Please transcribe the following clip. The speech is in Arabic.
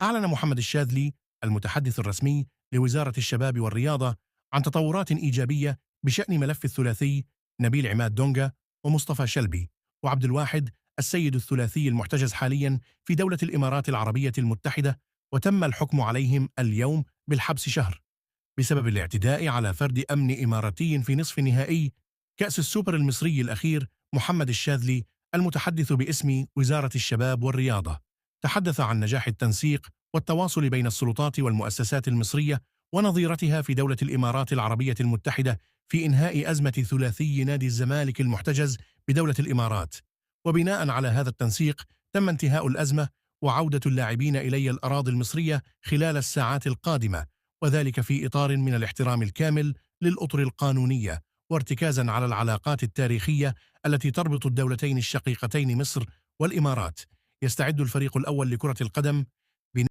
أعلن محمد الشاذلي المتحدث الرسمي لوزارة الشباب والرياضة عن تطورات إيجابية بشأن ملف الثلاثي نبيل عماد دونجا ومصطفى شلبي وعبد الواحد السيد الثلاثي المحتجز حاليا في دولة الإمارات العربية المتحدة، وتم الحكم عليهم اليوم بالحبس شهر بسبب الاعتداء على فرد أمن إماراتي في نصف نهائي كأس السوبر المصري الأخير. محمد الشاذلي المتحدث باسم وزارة الشباب والرياضة تحدث عن نجاح التنسيق والتواصل بين السلطات والمؤسسات المصرية ونظيرتها في دولة الإمارات العربية المتحدة في إنهاء أزمة ثلاثي نادي الزمالك المحتجز بدولة الإمارات. وبناء على هذا التنسيق تم انتهاء الأزمة وعودة اللاعبين إلى الأراضي المصرية خلال الساعات القادمة، وذلك في إطار من الاحترام الكامل للأطر القانونية وارتكازا على العلاقات التاريخية التي تربط الدولتين الشقيقتين مصر والإمارات. يستعد الفريق الأول لكرة القدم